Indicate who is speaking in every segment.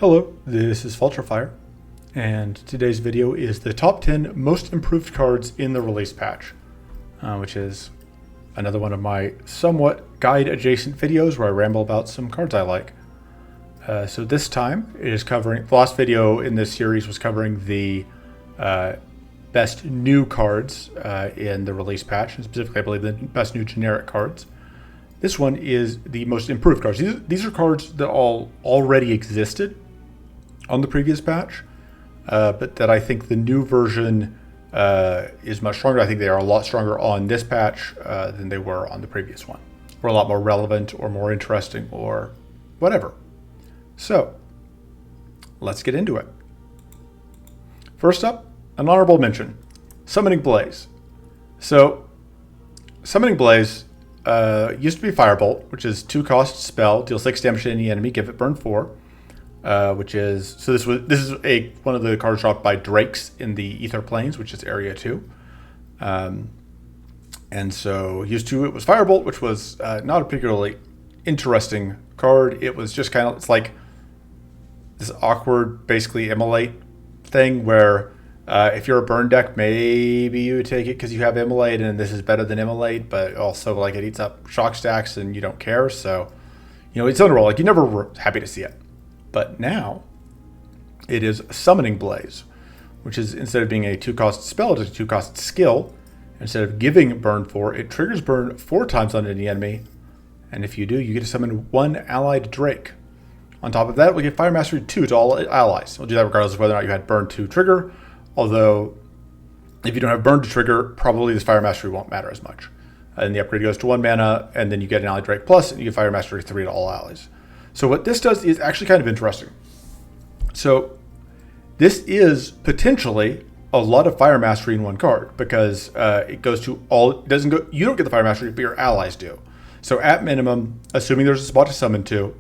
Speaker 1: Hello, this is Vulturefire, and today's video is the top 10 most improved cards in the release patch, which is another one of my somewhat guide-adjacent videos where I ramble about some cards I like. So this time it is covering, the last video in this series was covering the best new cards in the release patch, and specifically I believe the best new generic cards. This one is the most improved cards. These are cards that all already existed on the previous patch, but that I think the new version is much stronger. I think they are a lot stronger on this patch than they were on the previous one. Or a lot more relevant or more interesting or whatever. So, let's get into it. First up, an honorable mention, Summoning Blaze. So, Summoning Blaze used to be Firebolt, which is 2-cost spell, deal 6 damage to any enemy, give it burn 4. Which is, so this is one of the cards dropped by Drakes in the Ether Planes, which is Area 2. And so used to it was Firebolt, which was not a particularly interesting card. It was just kind of, it's like this awkward, basically Immolate thing where if you're a burn deck, maybe you would take it because you have Immolate and this is better than Immolate, but also like it eats up shock stacks and you don't care. So, you know, it's on a roll. Like you never were happy to see it. But now it is Summoning Blaze, which is, instead of being a 2-cost spell, it's a 2-cost skill. Instead of giving burn 4, it triggers burn 4 times on any enemy. And if you do, you get to summon 1 allied Drake. On top of that, we get Fire Mastery 2 to all allies. We'll do that regardless of whether or not you had burn 2 trigger. Although, if you don't have burn to trigger, probably this Fire Mastery won't matter as much. And the upgrade goes to 1 mana, and then you get an allied Drake plus, and you get Fire Mastery 3 to all allies. So what this does is actually kind of interesting. So this is potentially a lot of Fire Mastery in one card because it goes to all, it doesn't go, you don't get the Fire Mastery, but your allies do. So at minimum, assuming there's a spot to summon to,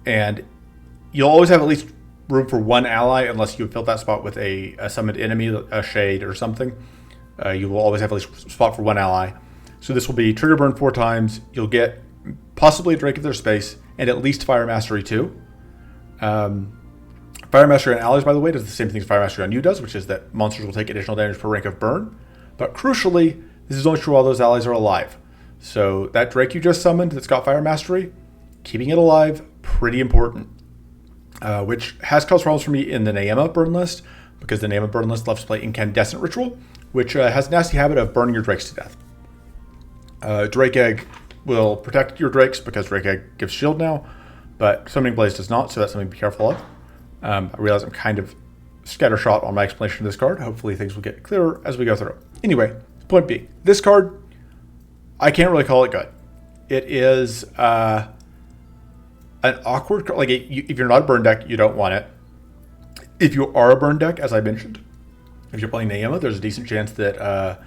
Speaker 1: and you'll always have at least room for 1 ally unless you fill that spot with a summoned enemy, a shade or something. You will always have at least a spot for 1 ally. So this will be trigger burn 4 times. You'll get possibly a Drake if there's space, and at least Fire Mastery 2. Fire Mastery on allies, by the way, does the same thing as Fire Mastery on you does, which is that monsters will take additional damage per rank of burn. But crucially, this is only true while those allies are alive. So that Drake you just summoned that's got Fire Mastery, keeping it alive, pretty important. Which has caused problems for me in the Naema burn list, because the Naema burn list loves to play Incandescent Ritual, which has a nasty habit of burning your Drakes to death. Drake Egg will protect your Drakes because Drake Egg gives shield now, but Summoning Blaze does not, so that's something to be careful of. I realize I'm kind of scattershot on my explanation of this card. Hopefully things will get clearer as we go through. Anyway, point being, this card, I can't really call it good. It is an awkward card. Like, if you're not a burn deck, you don't want it. If you are a burn deck, as I mentioned, if you're playing Naema, there's a decent chance that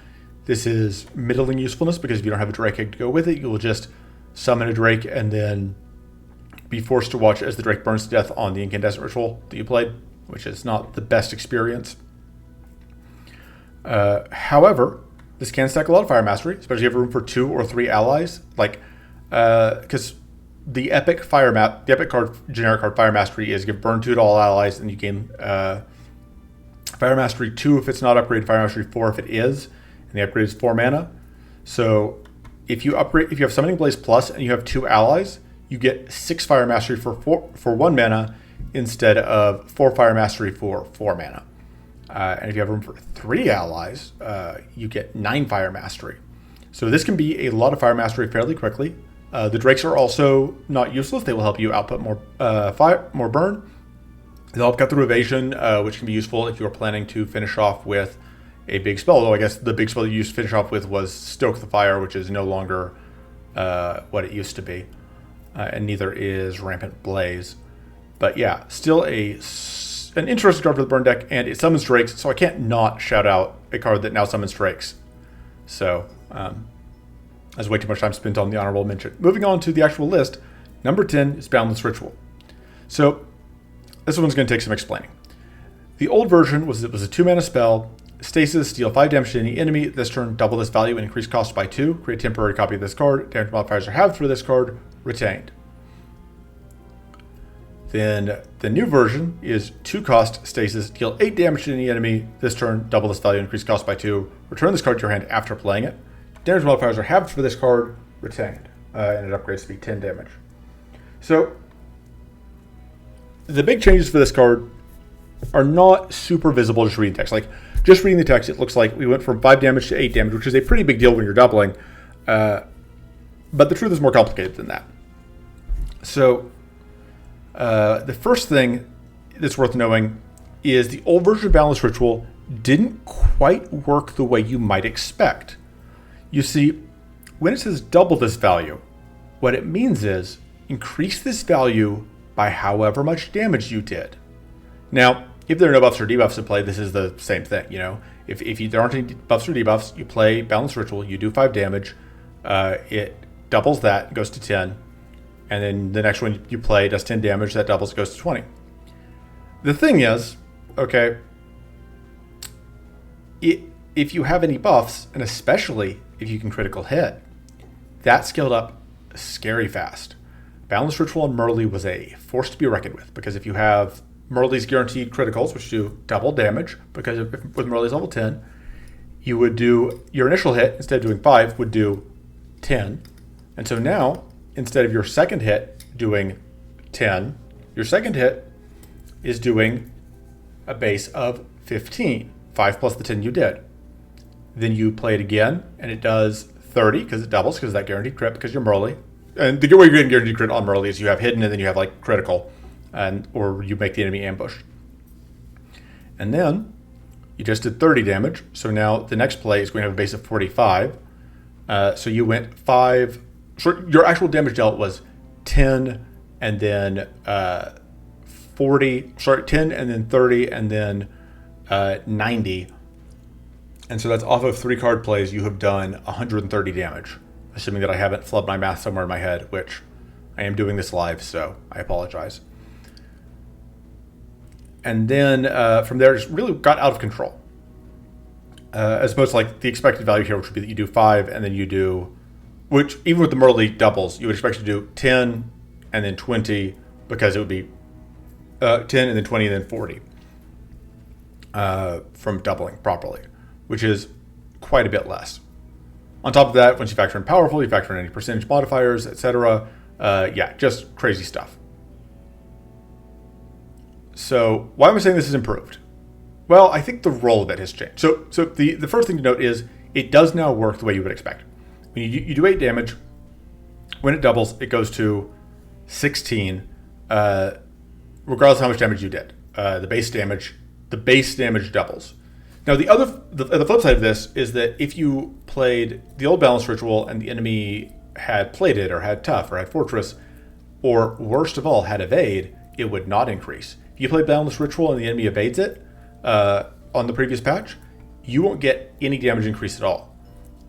Speaker 1: this is middling usefulness, because if you don't have a Drake Egg to go with it, you will just summon a Drake and then be forced to watch as the Drake burns to death on the Incandescent Ritual that you played, which is not the best experience. However, this can stack a lot of Fire Mastery, especially if you have room for 2 or 3 allies. Like, because the epic generic card Fire Mastery is give burn 2 to all allies, and you gain Fire Mastery 2 if it's not upgraded, Fire Mastery 4 if it is. And the upgrade is 4 mana. So if you have Summoning Blaze Plus and you have 2 allies, you get 6 Fire Mastery for 1 mana instead of 4 Fire Mastery for 4 mana. And if you have room for 3 allies, you get 9 Fire Mastery. So this can be a lot of Fire Mastery fairly quickly. The Drakes are also not useless. They will help you output more burn. They'll help cut through evasion, which can be useful if you are planning to finish off with a big spell, although I guess the big spell you used to finish off with was Stoke the Fire, which is no longer what it used to be, and neither is Rampant Blaze. But yeah, still an interesting card for the burn deck, and it summons Drakes, so I can't not shout out a card that now summons Drakes. So, that's way too much time spent on the honorable mention. Moving on to the actual list, number 10 is Boundless Ritual. So, this one's going to take some explaining. The old version was a 2-mana spell. Stasis, deal 5 damage to any enemy. This turn, double this value and increase cost by 2. Create a temporary copy of this card. Damage modifiers are halved for this card. Retained. Then the new version is 2 cost stasis, deal 8 damage to any enemy this turn, double this value, increase cost by 2, return this card to your hand after playing it. Damage modifiers are halved for this card, retained, and it upgrades to be 10 damage. So the big changes for this card are not super visible just reading text. Like, just reading the text, it looks like we went from 5 damage to 8 damage, which is a pretty big deal when you're doubling. But the truth is more complicated than that. So the first thing that's worth knowing is the old version of Balance Ritual didn't quite work the way you might expect. You see, when it says double this value, what it means is increase this value by however much damage you did. Now, if there are no buffs or debuffs in play, this is the same thing. You know, if there aren't any buffs or debuffs, you play Balance Ritual, you do 5 damage, it doubles that, goes to 10, and then the next one you play does 10 damage, that doubles, goes to 20. The thing is, okay, if you have any buffs, and especially if you can critical hit, that scaled up scary fast. Balance Ritual on Merle was a force to be reckoned with, because if you have Merle's guaranteed criticals, which do double damage, because with Merle's level 10, you would do your initial hit, instead of doing 5, would do 10. And so now, instead of your second hit doing 10, your second hit is doing a base of 15, 5 plus the 10 you did. Then you play it again, and it does 30, because it doubles, because of that guaranteed crit, because you're Merle. And the way you're getting guaranteed crit on Merle is you have hidden, and then you have like critical, or you make the enemy ambush. And then you just did 30 damage, so now the next play is going to have a base of 45. So you went 5. So your actual damage dealt was 10, and then 40. Sorry, 10, and then 30, and then 90. And so that's off of 3 card plays. You have done 130 damage, assuming that I haven't flubbed my math somewhere in my head, which I am doing this live, so I apologize. And then from there, just really got out of control. As opposed to like the expected value here, which would be that you do 5, and then you do, which even with the Merle doubles, you would expect to do 10 and then 20, because it would be 10 and then 20 and then 40 from doubling properly, which is quite a bit less. On top of that, once you factor in powerful, you factor in any percentage modifiers, etc. Yeah, just crazy stuff. So why am I saying this is improved? Well, I think the role of it has changed. So the first thing to note is it does now work the way you would expect. When you do 8 damage, when it doubles, it goes to 16, regardless of how much damage you did. The base damage doubles. Now the flip side of this is that if you played the old Balance Ritual and the enemy had plated or had tough or had fortress, or worst of all had evade, it would not increase. If you play Balance Ritual and the enemy evades it on the previous patch, you won't get any damage increase at all.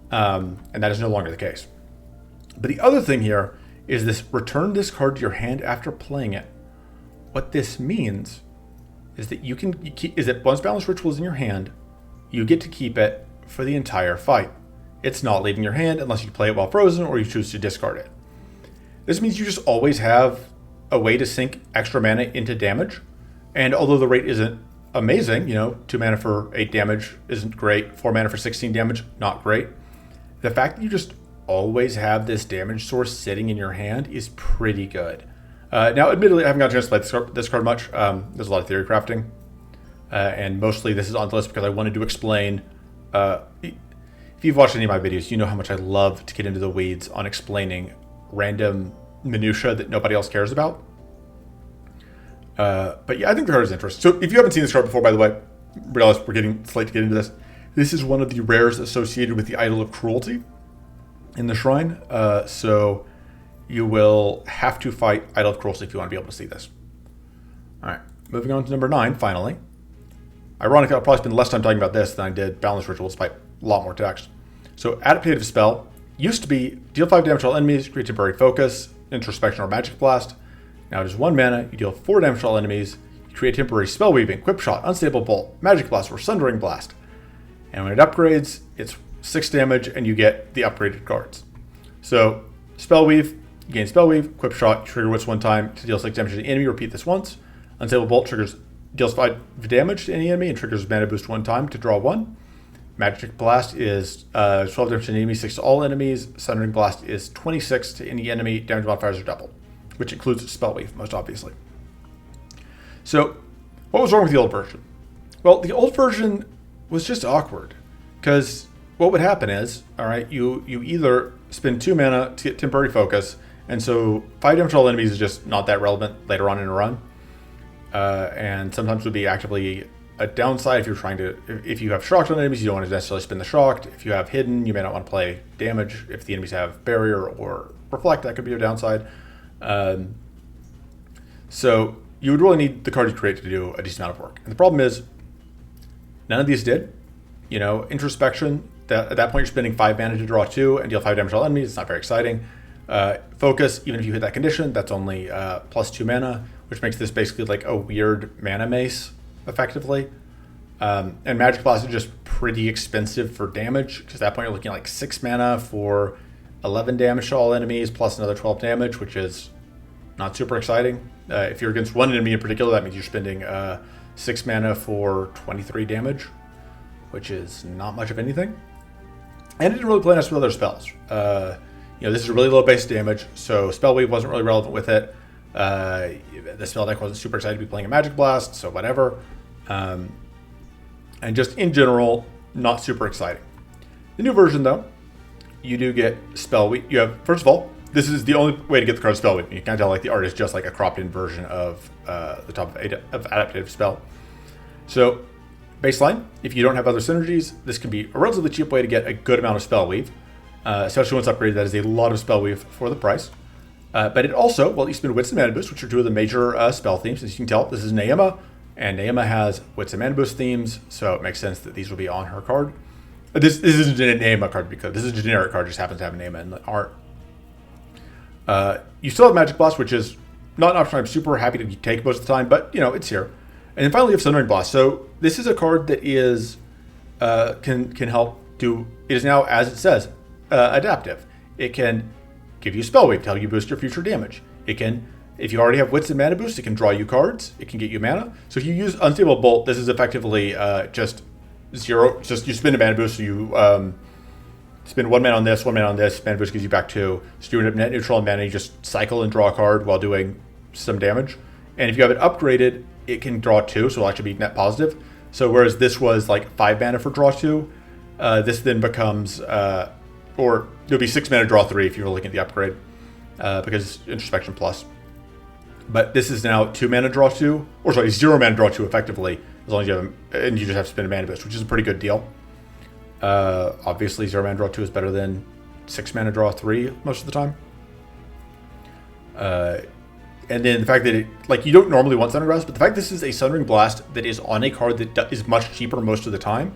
Speaker 1: And that is no longer the case. But the other thing here is this return this card to your hand after playing it. What this means is that once Balance Ritual is in your hand, you get to keep it for the entire fight. It's not leaving your hand unless you play it while frozen or you choose to discard it. This means you just always have a way to sink extra mana into damage. And although the rate isn't amazing, 2 mana for 8 damage isn't great, 4 mana for 16 damage, not great. The fact that you just always have this damage source sitting in your hand is pretty good. Now, admittedly, I haven't got a chance to play this card much. There's a lot of theory crafting. And mostly this is on the list because I wanted to explain. If you've watched any of my videos, you know how much I love to get into the weeds on explaining random minutia that nobody else cares about. But yeah, I think the card is interesting. So if you haven't seen this card before, by the way, realize we're getting late to get into this. This is one of the rares associated with the Idol of Cruelty in the Shrine. So you will have to fight Idol of Cruelty if you want to be able to see this. All right, moving on to number 9, finally. Ironically, I'll probably spend less time talking about this than I did Balance Ritual, despite a lot more text. So Adaptative Spell used to be deal 5 damage to all enemies, create temporary focus, introspection, or magic blast. Now it is 1 mana, you deal 4 damage to all enemies, you create temporary spell weaving, quick shot, unstable bolt, magic blast, or sundering blast. And when it upgrades, it's 6 damage and you get the upgraded cards. So spell weave, you gain spell weave. Equip shot, trigger wits 1 time to deal 6 damage to the enemy. Repeat this once. Unstable bolt deals 5 damage to any enemy and triggers mana boost 1 time to draw 1. Magic blast is 12 damage to an enemy, 6 to all enemies. Sundering blast is 26 to any enemy. Damage modifiers are doubled, which includes spell weave, most obviously. So, what was wrong with the old version? Well, the old version was just awkward, because what would happen is, all right, you either spend 2 mana to get temporary focus, and so 5 damage to all enemies is just not that relevant later on in a run, and sometimes would be actively a downside if you're trying to, if you have shocked on enemies, you don't want to necessarily spend the shocked. If you have hidden, you may not want to play damage. If the enemies have barrier or reflect, that could be a downside. So you would really need the card you create to do a decent amount of work. And the problem is, none of these did. You know, introspection, at that point you're spending 5 mana to draw 2 and deal 5 damage to all enemies. It's not very exciting. Focus, even if you hit that condition, that's only plus 2 mana, which makes this basically like a weird mana mace, effectively. And Magic Blast is just pretty expensive for damage, because at that point you're looking at like 6 mana for 11 damage to all enemies, plus another 12 damage, which is not super exciting. If you're against one enemy in particular, that means you're spending 6 mana for 23 damage, which is not much of anything. And it didn't really play nice with other spells. You know, this is really low base damage, so Spell Weave wasn't really relevant with it. The spell deck wasn't super excited to be playing a Magic Blast, so whatever. And just in general, not super exciting. The new version, though, you do get Spell Weave. You have, first of all, this is the only way to get the card Spell Weave. You can tell like the art is just like a cropped in version of the top of adaptive spell. So baseline, if you don't have other synergies, this can be a relatively cheap way to get a good amount of Spell Weave, especially once upgraded. That is a lot of Spell Weave for the price. But it also, well, you spend Wits and Mana Boost, which are 2 of the major spell themes. As you can tell, this is Naema, and Naema has Wits and Mana Boost themes, so it makes sense that these will be on her card. This isn't a Naema card, because this is a generic card, just happens to have a Naema in the art. You still have Magic Blast, which is not an option I'm super happy to take most of the time, but, you know, it's here. And then finally you have Sundering Blast. So this is a card that is can help do, it is now, as it says, adaptive. It can give you Spell Wave to help you boost your future damage. It can, if you already have Wits and Mana Boost, it can draw you cards. It can get you mana. So if you use Unstable Bolt, this is effectively just 0. Just you spend a Mana Boost, so you spend 1 mana on this, 1 mana on this. Mana Boost gives you back 2. So you end up net neutral on mana. You just cycle and draw a card while doing some damage. And if you have it upgraded, it can draw 2, so it'll actually be net positive. So whereas this was like 5 mana for draw 2, this then becomes, or it'll be 6 mana draw 3 if you're looking at the upgrade, because introspection plus. But this is now 2 mana draw 2, or sorry, 0 mana draw 2 effectively, as long as you have, and you just have to spend a mana boost, which is a pretty good deal. Obviously 0 mana draw 2 is better than 6 mana draw 3 most of the time. And then the fact that it, like, you don't normally want Sundering Blast, but the fact this is a Sundering Blast that is on a card that is much cheaper most of the time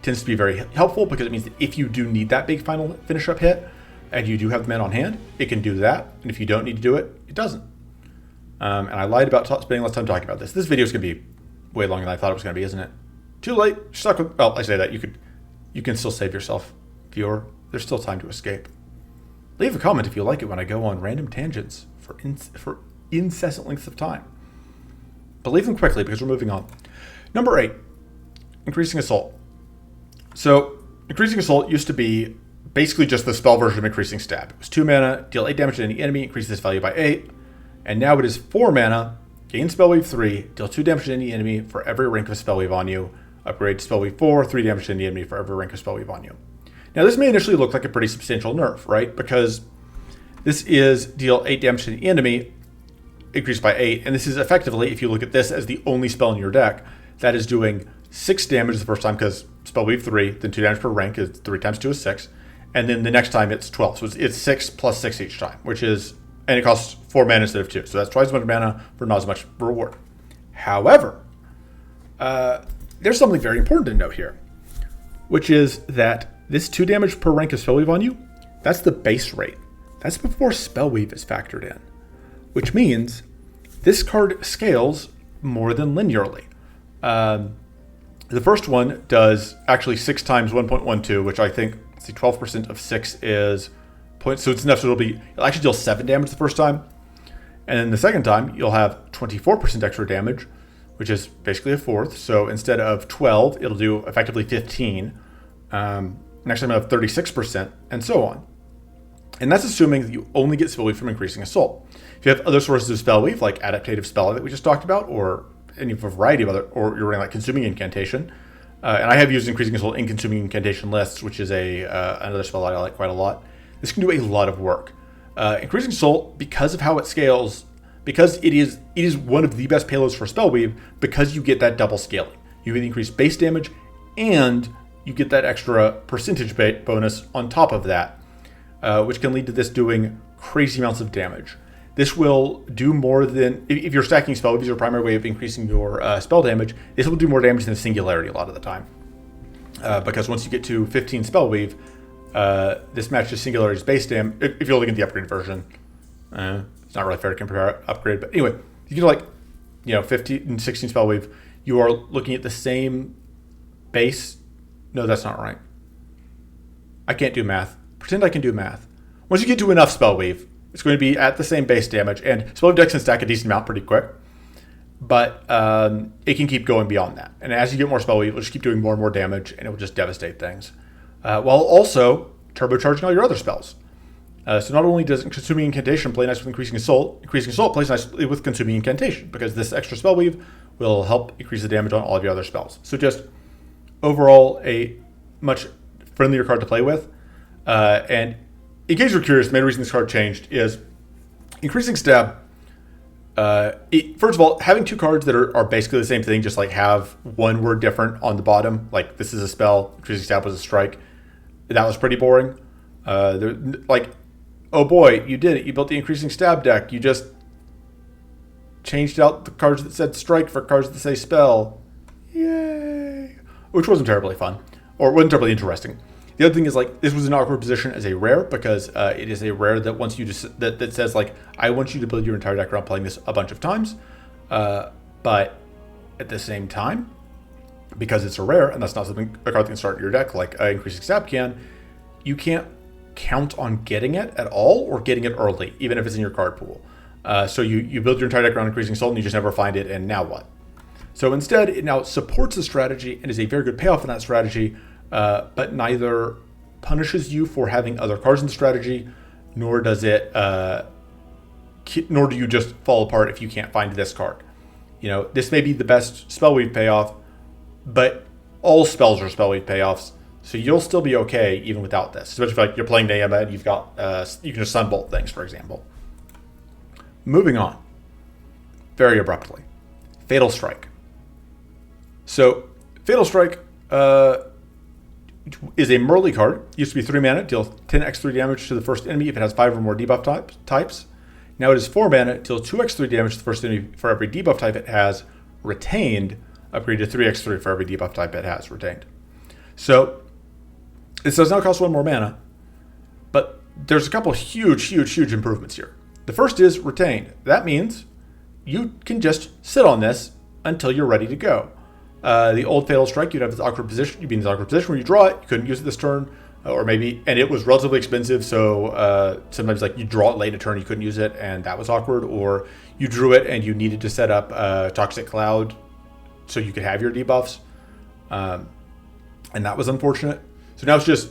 Speaker 1: tends to be very helpful, because it means that if you do need that big final finish up hit and you do have the mana on hand, it can do that. And if you don't need to do it, it doesn't. And I lied about spending less time talking about this. This video is going to be way longer than I thought it was going to be, isn't it? Too late. Stuck with, well, I say that. You can still save yourself, viewer. There's still time to escape. Leave a comment if you like it when I go on random tangents for incessant lengths of time. But leave them quickly, because we're moving on. Number 8, Increasing Assault. So Increasing Assault used to be basically just the spell version of Increasing Stab. It was 2 mana, deal 8 damage to any enemy, increase this value by 8. And now it is 4 mana, gain Spell Wave 3, deal 2 damage to any enemy for every rank of Spell Wave on you. Upgrade to Spell Wave 4, 3 damage to any enemy for every rank of Spell Wave on you. Now this may initially look like a pretty substantial nerf, right? Because this is deal 8 damage to the enemy, increased by 8, and this is effectively, if you look at this as the only spell in your deck, that is doing 6 damage the first time, because Spell Wave 3, then 2 damage per rank, is 3 times 2 is 6, and then the next time it's 12, so it's 6 plus 6 each time, which is, and it costs 4 mana instead of 2, so that's twice as much mana for not as much reward. However, there's something very important to note here, which is that this 2 damage per rank of Spell Weave on you, that's the base rate. That's before Spell Weave is factored in, which means this card scales more than linearly. The first one does actually 6 times 1.12, which I think, let's see, 12% of 6 is points. So it's enough so it'll actually deal 7 damage the first time. And then the second time, you'll have 24% extra damage, which is basically a fourth. So instead of 12, it'll do effectively 15. Next time, you'll have 36%, and so on. And that's assuming that you only get spell weave from increasing assault. If you have other sources of spell weave, like adaptative spell that we just talked about, or any of a variety of other, or you're running like consuming incantation, and I have used increasing assault in consuming incantation lists, which is another spell I like quite a lot. This can do a lot of work. Increasing assault, because of how it scales, because it is one of the best payloads for spell weave, because you get that double scaling. You get increased base damage, and you get that extra percentage bonus on top of that, which can lead to this doing crazy amounts of damage. This will do more than, if you're stacking spell weave as your primary way of increasing your spell damage, this will do more damage than Singularity a lot of the time. Because once you get to 15 spell weave, this matches Singularity's base damage. If you're looking at the upgrade version, it's not really fair to compare upgrade, but anyway, you get like, 15 and 16 spell weave, you are looking at the same base. No, that's not right. I can't do math. Pretend I can do math. Once you get to enough spell weave, it's going to be at the same base damage, and spell weave decks can stack a decent amount pretty quick, but it can keep going beyond that. And as you get more spell weave, it'll just keep doing more and more damage, and it will just devastate things, while also turbocharging all your other spells. So not only does consuming incantation play nice with increasing assault plays nicely with consuming incantation, because this extra spell weave will help increase the damage on all of your other spells. So just overall, a much friendlier card to play with. And in case you're curious, the main reason this card changed is increasing stab. First of all, having two cards that are basically the same thing, just like have one word different on the bottom, like this is a spell, increasing stab was a strike. That was pretty boring. Oh boy, you did it. You built the increasing stab deck. You just changed out the cards that said strike for cards that say spell. Yay! Which wasn't terribly fun, or wasn't terribly interesting. The other thing is, like, this was an awkward position as a rare, because it is a rare that once you just that says, like, I want you to build your entire deck around playing this a bunch of times, but at the same time, because it's a rare and that's not something a card that can start in your deck like increasing stab can, you can't count on getting it at all or getting it early, even if it's in your card pool. So you build your entire deck around increasing assault and you just never find it, and now what? So instead, it now supports the strategy and is a very good payoff in that strategy, but neither punishes you for having other cards in the strategy, nor does it, nor do you just fall apart if you can't find this card. This may be the best Spellweave payoff, but all spells are Spellweave payoffs, so you'll still be okay even without this. Especially if you're playing Neema and you've got, you can just Sunbolt things, for example. Moving on, very abruptly, Fatal Strike. So, Fatal Strike is a Merly card. It used to be 3 mana, deals 10x3 damage to the first enemy if it has 5 or more debuff types. Now it is 4 mana, deals 2x3 damage to the first enemy for every debuff type it has retained, upgraded to 3x3 for every debuff type it has retained. So, this does not cost 1 more mana, but there's a couple huge improvements here. The first is retained. That means you can just sit on this until you're ready to go. The old Fatal Strike, you'd have this awkward position. You'd be in this awkward position where you draw it. You couldn't use it this turn, and it was relatively expensive. So sometimes, like, you draw it late in a turn, you couldn't use it, and that was awkward. Or you drew it and you needed to set up Toxic Cloud so you could have your debuffs, and that was unfortunate. So now it's just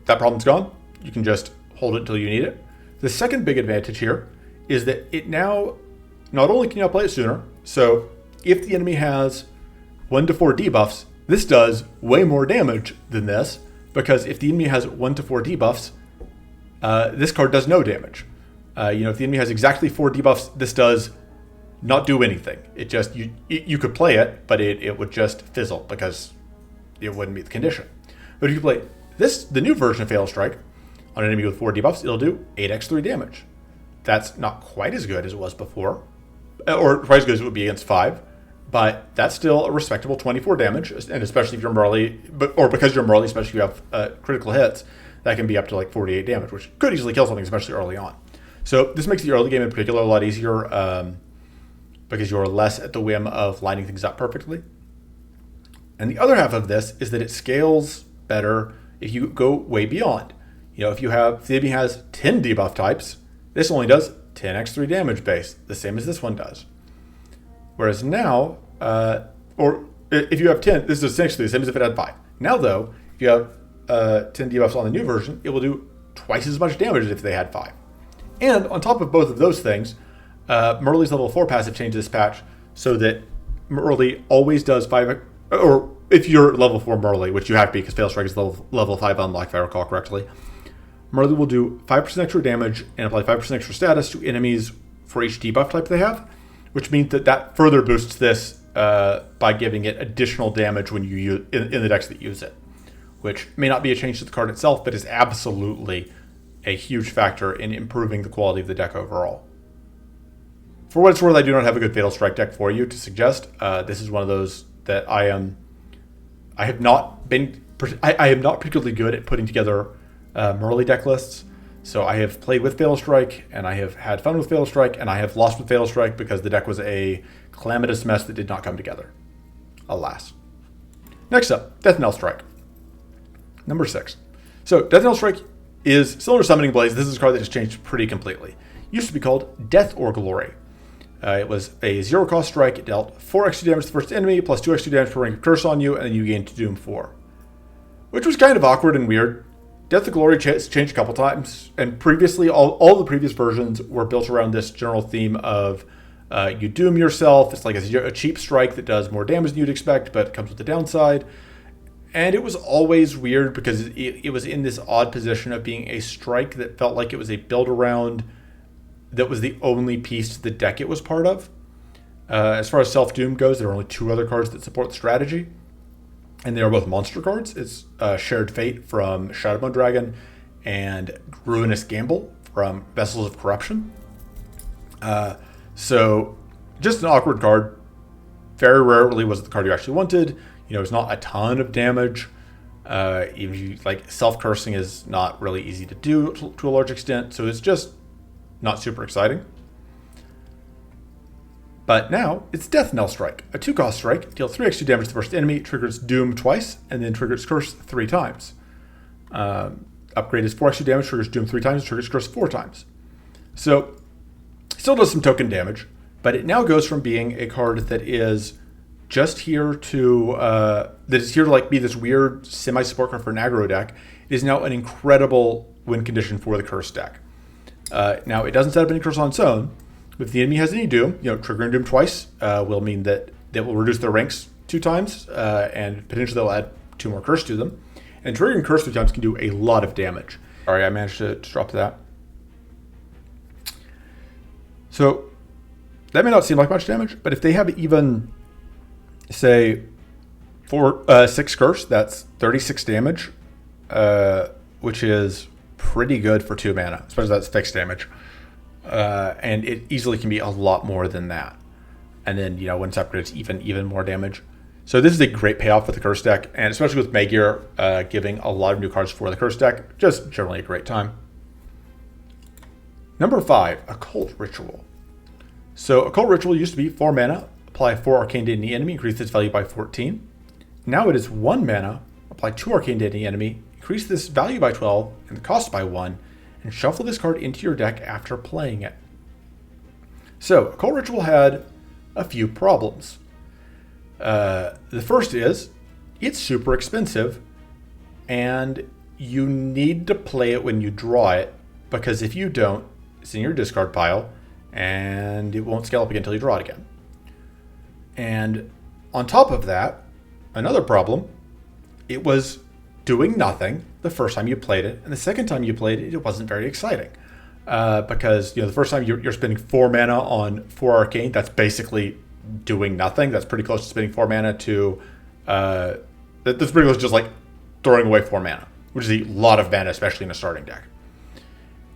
Speaker 1: that problem's gone. You can just hold it until you need it. The second big advantage here is that it now not only can you play it sooner. So if the enemy has 1 to 4 debuffs, this does way more damage than this, because if the enemy has 1 to 4 debuffs, this card does no damage. If the enemy has exactly 4 debuffs, this does not do anything. It just, you could play it, but it would just fizzle because it wouldn't meet the condition. But if you play the new version of Fatal Strike on an enemy with 4 debuffs, it'll do 8x3 damage. That's not quite as good as it was before, or quite as good as it would be against 5. But that's still a respectable 24 damage, and especially if you're Merly, or because you're Merly, especially if you have critical hits, that can be up to like 48 damage, which could easily kill something, especially early on. So this makes the early game in particular a lot easier, because you're less at the whim of lining things up perfectly. And the other half of this is that it scales better if you go way beyond. If the enemy has 10 debuff types, this only does 10x3 damage base, the same as this one does. Whereas now, or if you have 10, this is essentially the same as if it had 5. Now though, if you have 10 debuffs on the new version, it will do twice as much damage as if they had 5. And on top of both of those things, Merle's level 4 passive changed this patch so that Merle always does 5, or if you're level 4 Merle, which you have to be because Fail Strike is level 5 unlock if I recall correctly, Merle will do 5% extra damage and apply 5% extra status to enemies for each debuff type they have, which means that further boosts this by giving it additional damage when you use in the decks that use it, which may not be a change to the card itself, but is absolutely a huge factor in improving the quality of the deck overall. For what it's worth, I do not have a good Fatal Strike deck for you to suggest. This is one of those that I am not particularly good at putting together Merle deck lists. So I have played with Fatal Strike, and I have had fun with Fatal Strike, and I have lost with Fatal Strike because the deck was a calamitous mess that did not come together. Alas. Next up, Death Knell Strike. Number 6. So Death Knell Strike is similar to Summoning Blaze. This is a card that has changed pretty completely. It used to be called Death or Glory. It was a 0-cost strike. It dealt 4 extra damage to the first enemy, plus 2 extra damage per rank of curse on you, and then you gained Doom 4. Which was kind of awkward and weird. Death or Glory changed a couple times, and previously, all the previous versions were built around this general theme of you doom yourself. It's like a cheap strike that does more damage than you'd expect, but it comes with the downside. And it was always weird because it was in this odd position of being a strike that felt like it was a build around that was the only piece to the deck it was part of. As far as Self-Doom goes, there are only 2 other cards that support the strategy, and they are both monster cards. It's Shared Fate from Shadowbone Dragon and Ruinous Gamble from Vessels of Corruption. So just an awkward card. Very rarely was it the card you actually wanted. It's not a ton of damage. Self-cursing is not really easy to do to a large extent, so it's just not super exciting. But now it's Death Knell Strike, a 2-cost strike. Deal 3 extra damage to the first enemy, triggers Doom twice, and then triggers Curse 3 times. Upgrade is 4 extra damage, triggers Doom 3 times, triggers Curse 4 times. So it still does some token damage, but it now goes from being a card that is just here to be this weird semi-support card for an aggro deck. It is now an incredible win condition for the Curse deck. Now it doesn't set up any curse on its own. If the enemy has any Doom, triggering Doom twice will mean that will reduce their ranks 2 times, and potentially they'll add 2 more curse to them. And triggering curse 3 times can do a lot of damage. Sorry, I managed to drop that. So that may not seem like much damage, but if they have even, say, 6 curse, that's 36 damage, which is pretty good for 2 mana, especially that's fixed damage. And it easily can be a lot more than that. And then, when it's upgraded, it's even more damage. So this is a great payoff for the Curse deck, and especially with Magyar giving a lot of new cards for the Curse deck, just generally a great time. Number 5, Occult Ritual. So Occult Ritual used to be 4 mana, apply 4 Arcane to any enemy, increase its value by 14. Now it is 1 mana, apply 2 Arcane to any enemy, increase this value by 12 and the cost by 1, and shuffle this card into your deck after playing it. So, Occult Ritual had a few problems. The first is, it's super expensive, and you need to play it when you draw it, because if you don't, it's in your discard pile, and it won't scale up again until you draw it again. And on top of that, another problem, it was doing nothing the first time you played it, and the second time you played it, it wasn't very exciting. Because the first time you're spending 4 mana on 4 Arcane, that's basically doing nothing. That's pretty close to spending 4 mana to... that's pretty close to just like throwing away 4 mana, which is a lot of mana, especially in a starting deck.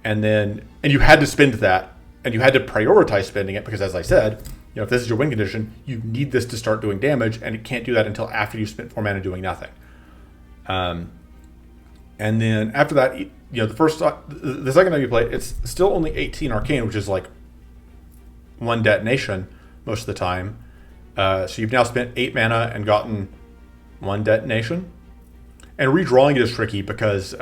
Speaker 1: And you had to spend that, and you had to prioritize spending it, because as I said, if this is your win condition, you need this to start doing damage, and it can't do that until after you spent 4 mana doing nothing. And then after that, the second time you play it, it's still only 18 Arcane, which is like 1 detonation most of the time. So you've now spent 8 mana and gotten 1 detonation. And redrawing it is tricky because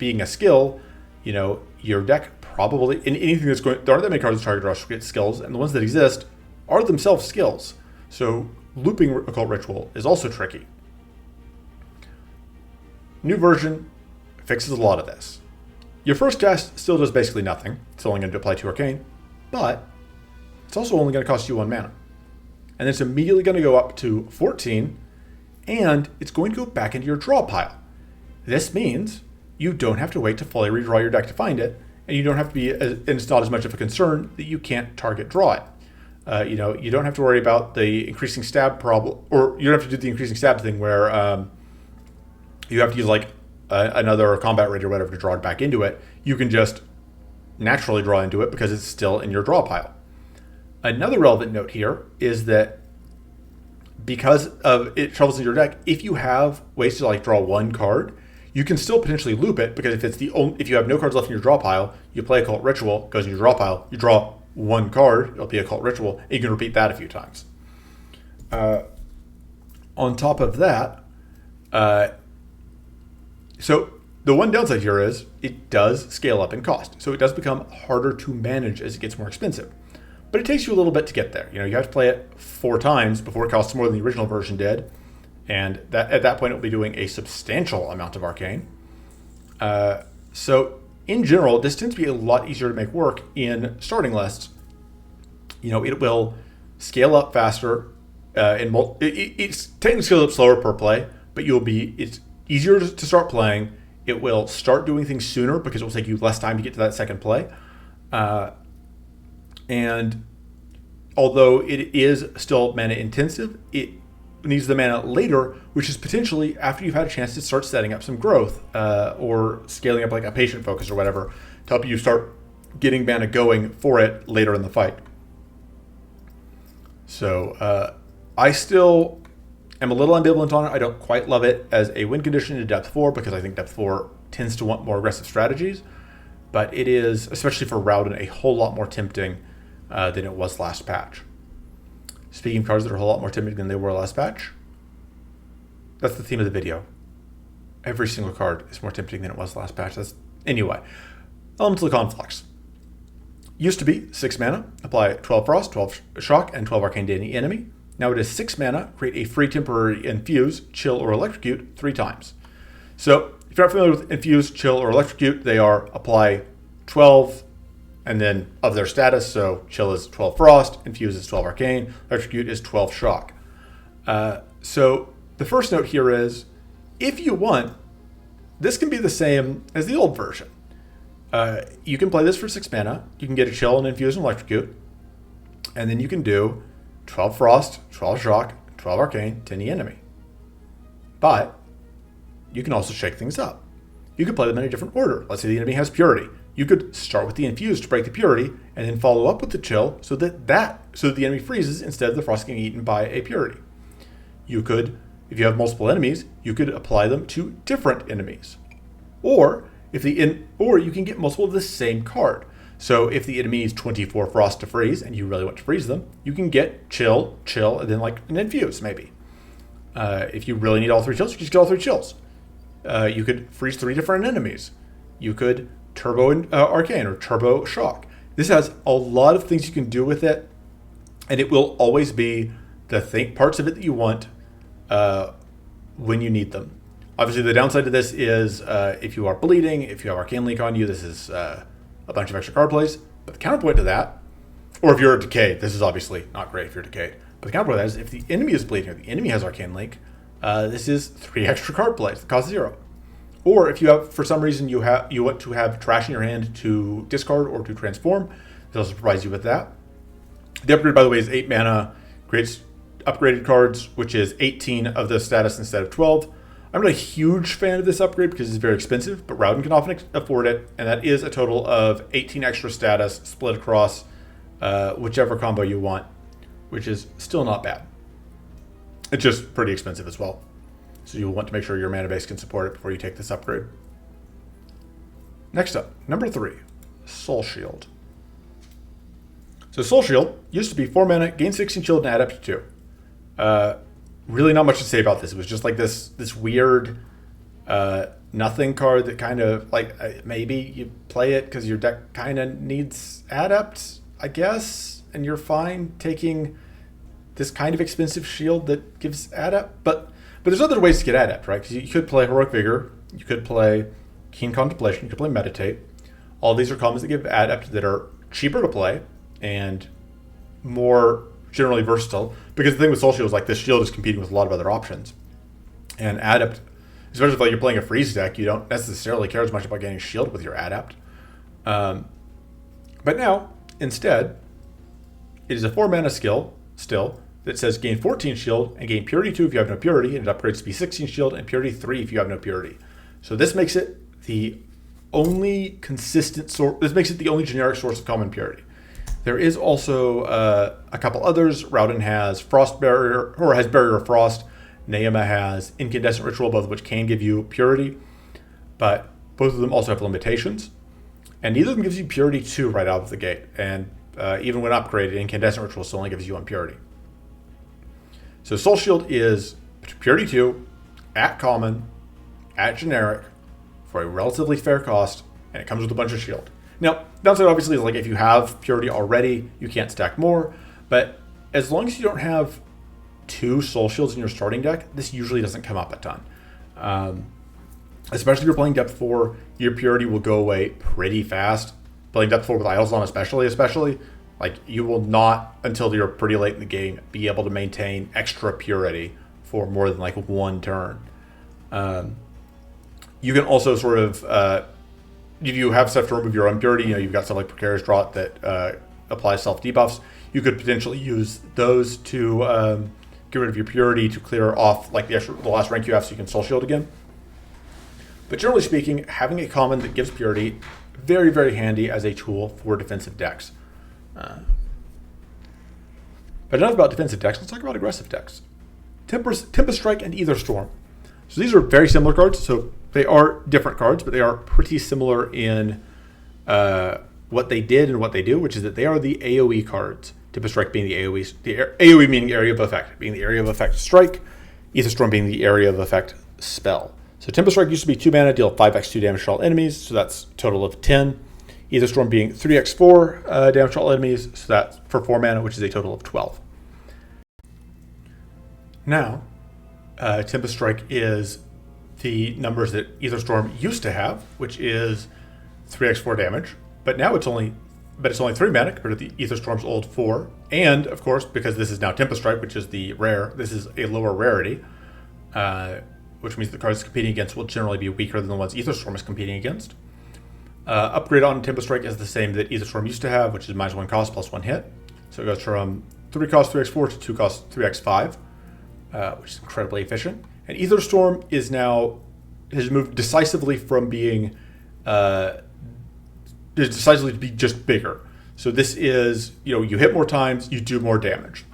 Speaker 1: being a skill, your deck probably, in anything that's going, there aren't that many cards that target draw skills, and the ones that exist are themselves skills. So looping Occult Ritual is also tricky. New version fixes a lot of this. Your first cast still does basically nothing. It's only going to apply 2 Arcane, but it's also only going to cost you 1 mana. And it's immediately going to go up to 14, and it's going to go back into your draw pile. This means you don't have to wait to fully redraw your deck to find it, and you don't have to be, and it's not as much of a concern that you can't target draw it. You don't have to worry about the increasing stab problem, or you don't have to do the increasing stab thing where you have to use like another combat raid or whatever to draw it back into it. You can just naturally draw into it because it's still in your draw pile. Another relevant note here is that because of it travels in your deck, if you have ways to like draw 1 card, you can still potentially loop it, because if you have no cards left in your draw pile, you play Occult Ritual, goes in your draw pile, you draw 1 card, it'll be Occult Ritual, and you can repeat that a few times. On top of that, so the one downside here is it does scale up in cost. So it does become harder to manage as it gets more expensive. But it takes you a little bit to get there. You have to play it 4 times before it costs more than the original version did. And at that point, it will be doing a substantial amount of Arcane. So in general, this tends to be a lot easier to make work in starting lists. It will scale up faster. It's technically scales up slower per play, but it's easier to start playing. It will start doing things sooner because it will take you less time to get to that second play. And although it is still mana intensive, it needs the mana later, which is potentially after you've had a chance to start setting up some growth or scaling up like a patient focus or whatever to help you start getting mana going for it later in the fight. So I still am a little ambivalent on it. I don't quite love it as a win condition in Depth 4 because I think Depth 4 tends to want more aggressive strategies, but it is, especially for Rowden, a whole lot more tempting than it was last patch. Speaking of cards that are a whole lot more tempting than they were last patch, that's the theme of the video. Every single card is more tempting than it was last patch. Anyway, Elemental Conflux. Used to be 6 mana, apply 12 Frost, 12 Shock, and 12 Arcane to any enemy. Now it is 6 mana, create a free temporary Infuse, Chill, or Electrocute 3 times. So if you're not familiar with Infuse, Chill, or Electrocute, they are apply 12 and then of their status. So Chill is 12 Frost, Infuse is 12 Arcane, Electrocute is 12 Shock. So the first note here is, if you want, this can be the same as the old version. You can play this for 6 mana. You can get a Chill and Infuse and Electrocute. And then you can do 12 Frost, 12 Shock, 12 Arcane to any enemy. But you can also shake things up. You could play them in a different order. Let's say the enemy has Purity. You could start with the Infuse to break the Purity, and then follow up with the Chill so that the enemy freezes instead of the Frost getting eaten by a Purity. You could, if you have multiple enemies, you could apply them to different enemies. Or you can get multiple of the same card. So if the enemy is 24 Frost to freeze, and you really want to freeze them, you can get Chill, and then like an Infuse maybe. If you really need all 3 Chills, you just get all 3 Chills. You could freeze 3 different enemies. You could Turbo Arcane or Turbo Shock. This has a lot of things you can do with it, and it will always be the parts of it that you want when you need them. Obviously, the downside to this is if you are bleeding, if you have Arcane Leak on you, this is a bunch of extra card plays. But the counterpoint to that, or if you're decayed, this is obviously not great if you're decayed. But the counterpoint to that is if the enemy is bleeding or the enemy has Arcane Leak, this is 3 extra card plays that cost 0. Or if you have, for some reason, you want to have trash in your hand to discard or to transform, this also provides you with that. The upgrade, by the way, is 8 mana, creates upgraded cards, which is 18 of the status instead of 12. I'm not a huge fan of this upgrade because it's very expensive, but Rowden can often afford it, and that is a total of 18 extra status split across whichever combo you want, which is still not bad. It's just pretty expensive as well. So you'll want to make sure your mana base can support it before you take this upgrade. Next up, number 3, Soul Shield. So Soul Shield used to be 4 mana, gain 16 shield, and add up to 2. Really not much to say about this. It was just like this weird nothing card that kind of like maybe you play it because your deck kind of needs adept, I guess, and you're fine taking this kind of expensive shield that gives adept. But there's other ways to get adept, right? Because you could play Heroic Vigor, you could play Keen Contemplation, you could play Meditate. All these are commons that give adept that are cheaper to play and more generally versatile. Because the thing with Soul Shield is like this shield is competing with a lot of other options. And adept, especially if like you're playing a freeze deck, you don't necessarily care as much about getting shield with your adept. But now, instead, it is a 4 mana skill still that says gain 14 shield and gain purity 2 if you have no purity, and it upgrades to be 16 shield and purity 3 if you have no purity. So this makes it the only consistent source. This makes it the only generic source of common purity. There is also a couple others. Rowden has Frost Barrier, or has Barrier of Frost. Naima has Incandescent Ritual, both of which can give you purity, but both of them also have limitations. And neither of them gives you purity 2 right out of the gate. And even when upgraded, Incandescent Ritual still only gives you 1 purity. So Soul Shield is purity 2 at common, at generic, for a relatively fair cost, and it comes with a bunch of shield. Now, downside obviously is like if you have purity already, you can't stack more, but as long as you don't have 2 Soul Shields in your starting deck, this usually doesn't come up a ton. Especially if you're playing depth 4, your purity will go away pretty fast. Playing depth 4 with Idols on especially, like you will not, until you're pretty late in the game, be able to maintain extra purity for more than like 1 turn. You can also sort of, if you have stuff to remove your impurity, you've got stuff like Precarious Draught that applies self-debuffs, you could potentially use those to get rid of your purity to clear off like the last rank you have so you can Soul Shield again. But generally speaking, having a common that gives purity, very, very handy as a tool for defensive decks. But enough about defensive decks, let's talk about aggressive decks. Tempest Strike and Aether Storm. So these are very similar cards, so they are different cards, but they are pretty similar in what they did and what they do, which is that they are the AoE cards. Tempest Strike being the AoE meaning area of effect, being the area of effect strike, Aether Storm being the area of effect spell. So Tempest Strike used to be 2 mana, deal 5x2 damage to all enemies, so that's a total of 10. Aether Storm being 3x4 damage to all enemies, so that's for 4 mana, which is a total of 12. Now, Tempest Strike is the numbers that Aether Storm used to have, which is 3x4 damage, but now it's only 3 mana compared to the Aether Storm's old 4. And of course, because this is now Tempest Strike, which is the rare, this is a lower rarity, which means the cards competing against will generally be weaker than the ones Aether Storm is competing against. Upgrade on Tempest Strike is the same that Aether Storm used to have, which is -1 cost plus 1 hit. So it goes from 3 cost 3x4 to 2 cost 3x5, which is incredibly efficient. And Aether Storm has moved decisively from being decisively to be just bigger. So this is, you hit more times, you do more damage.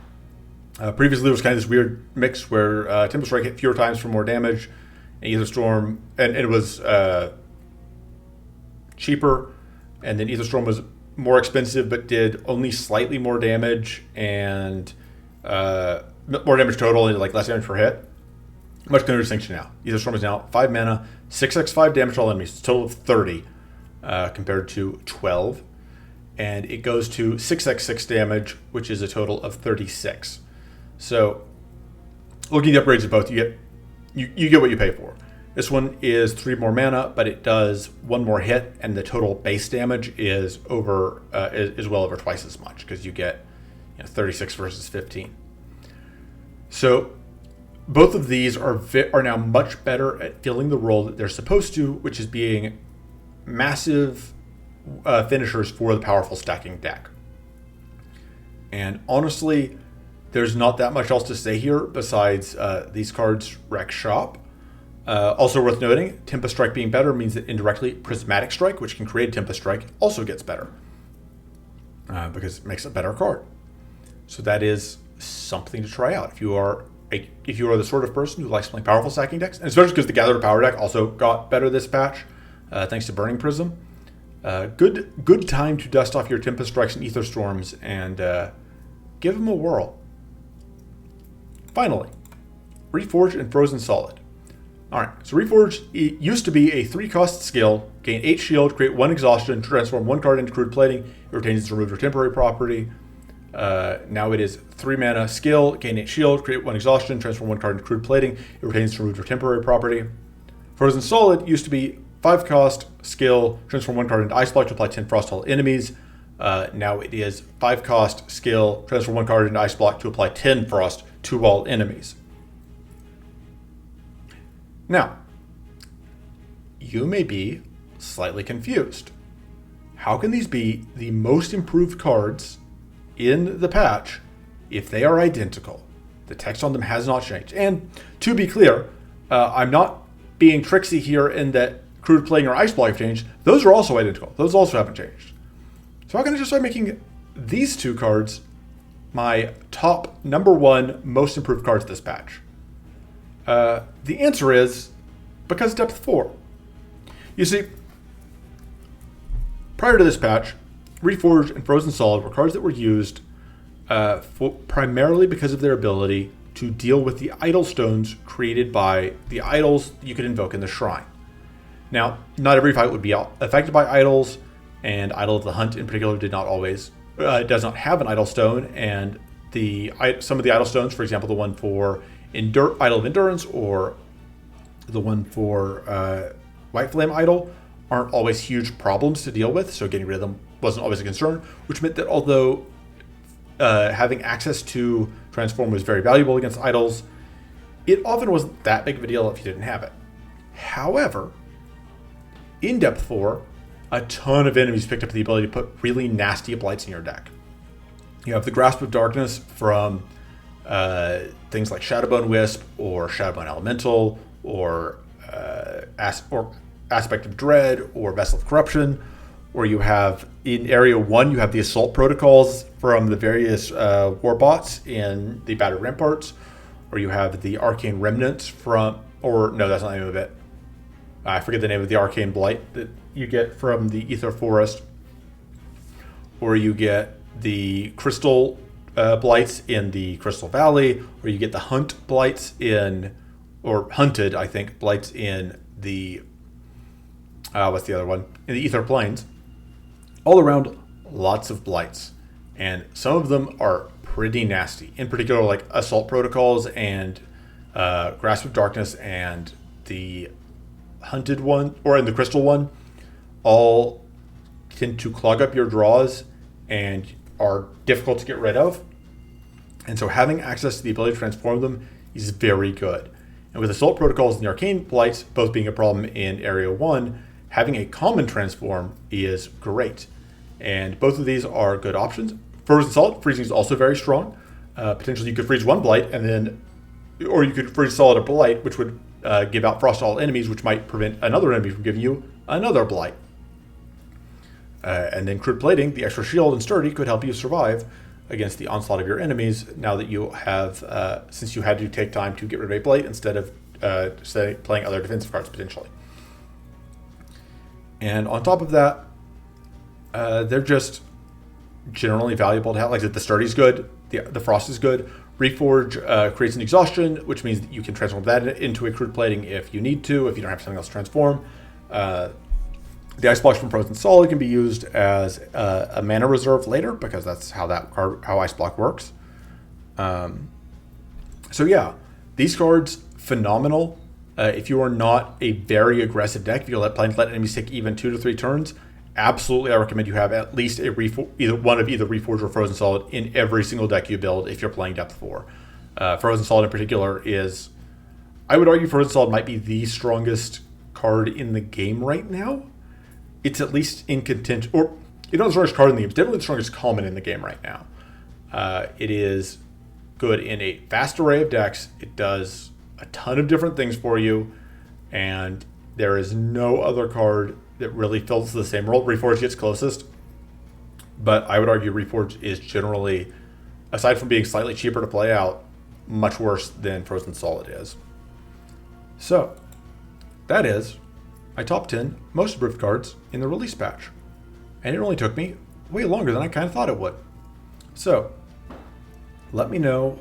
Speaker 1: Previously, there was kind of this weird mix where Tempest Strike hit fewer times for more damage, and Aether Storm, and it was cheaper, and then Aether Storm was more expensive but did only slightly more damage and more damage total and like less damage per hit. Much clearer distinction now. Aether Storm is now 5 mana, 6x5 damage to all enemies. It's a total of 30 compared to 12. And it goes to 6x6 damage, which is a total of 36. So looking at the upgrades of both, you get what you pay for. This one is 3 more mana, but it does 1 more hit, and the total base damage is well over twice as much because you get 36 versus 15. So both of these are now much better at filling the role that they're supposed to, which is being massive finishers for the powerful stacking deck. And honestly, there's not that much else to say here besides these cards wreck shop. Also worth noting, Tempest Strike being better means that indirectly Prismatic Strike, which can create Tempest Strike, also gets better because it makes a better card. So that is something to try out if you are the sort of person who likes playing powerful stacking decks, and especially because the Gathered Power deck also got better this patch thanks to Burning Prism. Good time to dust off your Tempest Strikes and Aether Storms and give them a whirl. Finally, Reforged and Frozen Solid. All right, so Reforged it used to be a 3-cost skill, gain 8 shield, create 1 exhaustion, transform 1 card into crude plating. It retains its removed or temporary property. Now it is 3 mana skill, gain 8 shield, create 1 exhaustion, transform 1 card into crude plating. It retains its removed or temporary property. Frozen Solid used to be 5-cost skill, transform 1 card into ice block to apply 10 frost to all enemies. Now it is 5-cost skill, transform 1 card into ice block to apply 10 frost to all enemies. Now, you may be slightly confused. How can these be the most improved cards in the patch if they are identical? The text on them has not changed. And to be clear, I'm not being tricksy here in that crude plating or ice block have changed. Those are also identical. Those also haven't changed. So how can I just start making these 2 cards my top #1 most improved cards this patch? The answer is because depth 4. You see, prior to this patch, Reforged and Frozen Solid were cards that were used primarily because of their ability to deal with the idle stones created by the idols you could invoke in the shrine. Now, not every fight would be affected by idols, and Idol of the Hunt in particular does not have an idle stone, and some of the idle stones, for example, the one for Idol of Endurance or the one for White Flame Idol, aren't always huge problems to deal with, so getting rid of them wasn't always a concern, which meant that although having access to Transform was very valuable against idols, it often wasn't that big of a deal if you didn't have it. However, in Depth 4, a ton of enemies picked up the ability to put really nasty blights in your deck. You have the Grasp of Darkness from things like Shadowbone Wisp or Shadowbone Elemental or Aspect of Dread or Vessel of Corruption, or you have in Area 1 you have the Assault Protocols from the various war bots in the Battered Ramparts, or you have the Arcane Remnants from, or no, that's not the name of it. I forget the name of the Arcane Blight that you get from the Ether Forest, or you get the Crystal Blights in the Crystal Valley, or you get the Hunt Blights in, or Hunted, I think, Blights in the, what's the other one? In the Ether Plains. All around, lots of Blights. And some of them are pretty nasty. In particular, like Assault Protocols and Grasp of Darkness and the Hunted one, or in the Crystal one, all tend to clog up your draws and are difficult to get rid of. And so having access to the ability to transform them is very good. And with Assault Protocols and the Arcane Blights both being a problem in Area 1, having a common transform is great. And both of these are good options. Frozen Solid, freezing is also very strong. Potentially you could freeze 1 Blight, and then, or you could freeze Solid a Blight, which would give out frost to all enemies, which might prevent another enemy from giving you another Blight. And then Crude Plating, the extra shield and sturdy, could help you survive against the onslaught of your enemies now that you have, since you had to take time to get rid of a Blight instead of playing other defensive cards potentially. And on top of that, they're just generally valuable to have. Like I said, the sturdy is good, the frost is good. Reforge creates an exhaustion, which means that you can transform that into a crude plating if you need to, if you don't have something else to transform. The Ice Block from Frozen Solid can be used as a mana reserve later, because that's how Ice Block works. So yeah, these cards, phenomenal. If you are not a very aggressive deck, if you let enemies take even 2 to 3 turns, absolutely I recommend you have at least either one of Reforged or Frozen Solid in every single deck you build if you're playing Depth 4. Frozen Solid in particular is, I would argue Frozen Solid might be the strongest card in the game right now. It's at least in contention, or not the strongest card in the game, it's definitely the strongest common in the game right now. It is good in a vast array of decks. It does a ton of different things for you, and there is no other card that really fills the same role. Reforged gets closest, but I would argue Reforged is generally, aside from being slightly cheaper to play out, much worse than Frozen Solid is. So, that is my top 10 most improved cards in the release patch. And it only took me way longer than I kind of thought it would. So, let me know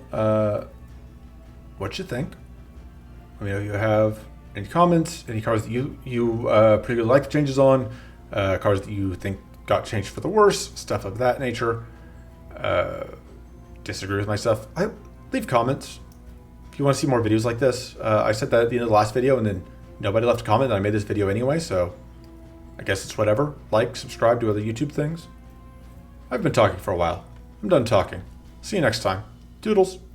Speaker 1: what you think. Let me know if you have any comments, any cars that you particularly like the changes on, cars that you think got changed for the worse, stuff of that nature. Disagree with my stuff, leave comments. If you want to see more videos like this, I said that at the end of the last video, and then nobody left a comment, and I made this video anyway, so I guess it's whatever. Like, subscribe to other YouTube things. I've been talking for a while. I'm done talking. See you next time. Doodles.